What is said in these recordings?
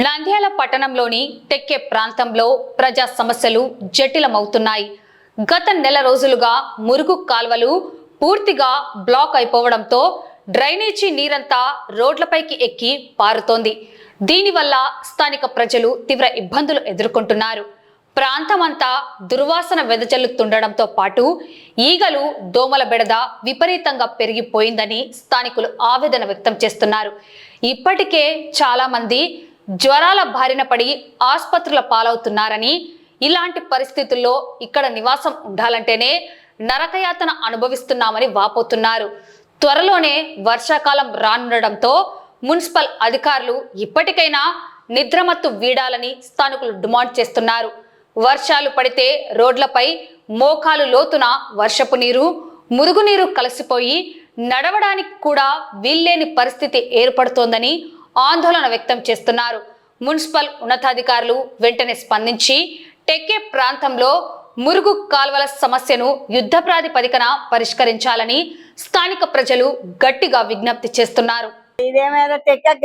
నంద్యాల పట్టణంలోని టెక్కే ప్రాంతంలో ప్రజా సమస్యలు జటిలమవుతున్నాయి. గత నెల రోజులుగా మురుగు కాల్వలు పూర్తిగా బ్లాక్ అయిపోవడంతో డ్రైనేజీ నీరంతా రోడ్లపైకి ఎక్కి పారుతోంది. దీనివల్ల స్థానిక ప్రజలు తీవ్ర ఇబ్బందులు ఎదుర్కొంటున్నారు. ప్రాంతమంతా దుర్వాసన వెదజల్లుతుండడంతో పాటు ఈగలు దోమల బెడద విపరీతంగా పెరిగిపోయిందని స్థానికులు ఆవేదన వ్యక్తం చేస్తున్నారు. ఇప్పటికే చాలా మంది జ్వరాల బారిన పడి ఆసుపత్రుల పాలవుతున్నారని, ఇలాంటి పరిస్థితుల్లో ఇక్కడ నివాసం ఉండాలంటేనే నరకయాతన అనుభవిస్తున్నామని వాపోతున్నారు. త్వరలోనే వర్షాకాలం రానుండడంతో మున్సిపల్ అధికారులు ఇప్పటికైనా నిద్రమత్తు వీడాలని స్థానికులు డిమాండ్ చేస్తున్నారు. వర్షాలు పడితే రోడ్లపై మోకాలు లోతున వర్షపు నీరు, మురుగునీరు కలిసిపోయి నడవడానికి కూడా వీల్లేని పరిస్థితి ఏర్పడుతోందని ఆందోళన వ్యక్తం చేస్తున్నారు. మున్సిపల్ ఉన్నతాధికారులు వెంటనే స్పందించి టెక్కే ప్రాంతంలో మురుగు కాల్వల సమస్యను యుద్ధ ప్రాతిపదికన పరిష్కరించాలని స్థానిక ప్రజలు గట్టిగా విజ్ఞప్తి చేస్తున్నారు. ఇదేమైనా తెక్క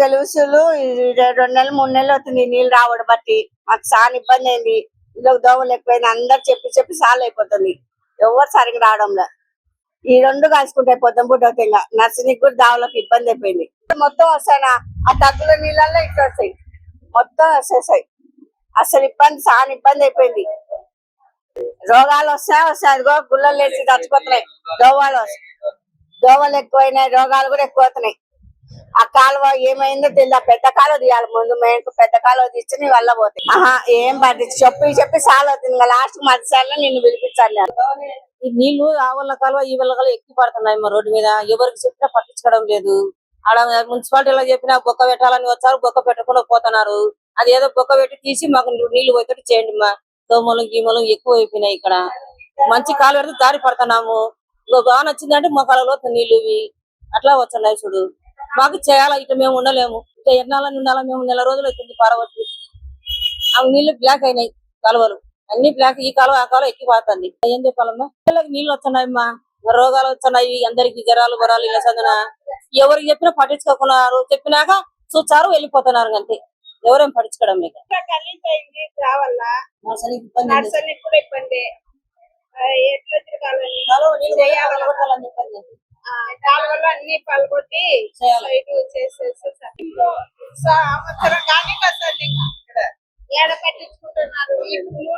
గెలుసులు 2 నెలలు 3 నెలలు అవుతుంది నీళ్ళు రావడం బట్టి మాకు చాలా ఇబ్బంది అయింది. ఇంట్లో దోమలు ఎక్కువైంది. అందరు చెప్పి సాల్ అయిపోతుంది. ఎవరు సరిగ్గా రావడంలో ఈ 2 కలుసుకుంటే పొద్దున పూట అవుతాయి. ఇంకా నర్సరీకి కూడా దావులకు ఇబ్బంది అయిపోయింది. మొత్తం వస్తాయి ఆ తగ్గుల నీళ్ళల్లో ఇట్లా వస్తాయి, మొత్తం వచ్చేసాయి. అసలు చాలా ఇబ్బంది అయిపోయింది. రోగాలు వస్తాయి అదిగో గుళ్ళలు వేసి చచ్చిపోతున్నాయి. దోమలు ఎక్కువైనాయి, రోగాలు కూడా ఎక్కువ అవుతున్నాయి. ఆ కాలువ ఏమైందో తెలియదు. పెద్ద కాలువ తీయాలి ముందు, మేము పెద్ద కాలువ తీస్తే నీ వల్ల పోతాయి. ఏం పట్టించి చెప్పి సాల్ అవుతుంది. ఇంకా లాస్ట్ మధ్యసారిలో నిన్ను పిలిపించాలి. ఈ నీళ్లు ఆ వల్ల కాలువ ఈ వల్ల కాలువ ఎక్కువ పడుతున్నాయి. మా రోడ్డు మీద ఎవరికి చెప్పినా పట్టించుకోవడం లేదు. ఆడ మున్సిపాలిటీలో చెప్పినా బొక్క పెట్టాలని వచ్చారు, బొక్క పెట్టకుండా పోతున్నారు. అది ఏదో బొక్క పెట్టి తీసి మాకు నీళ్లు పోయేటట్టు చేయండి. మా దోమలు గీమలు ఎక్కువ అయిపోయినాయి. ఇక్కడ మంచి కాలు పెడితే దారి పడుతున్నాము. బాగా నచ్చిందంటే మా కాలంలో నీళ్లు ఇవి అట్లా వచ్చాయి. చూడు మాకు చేయాలా, ఇట్లా మేము ఉండలేము. ఇట్లా ఎన్నాలని ఉండాలా, మేము నెల రోజులు అవుతుంది పారవచ్చు. అవి నీళ్లు బ్లాక్ అయినాయి, కాలువలు అన్ని బ్లాక్. ఈ కాలువ ఆ కాలువ ఎక్కి పోతుంది. ఏం చెప్పాలమ్మా, పిల్లలకి నీళ్లు వస్తున్నాయమ్మా, రోగాలు వస్తున్నాయి. అందరికి జ్వరాలు ఇలా చదివిన ఎవరికి చెప్పినా పట్టించుకోకున్నారు. చెప్పినాక చూచారు వెళ్ళిపోతున్నారు. అంతే, ఎవరేం పట్టించుకోవడం లేక కాలువలో అన్ని పలుకొట్టి సంవత్సరం కానీ అసలు ఏడ పట్టించుకుంటున్నారు. ఇప్పుడు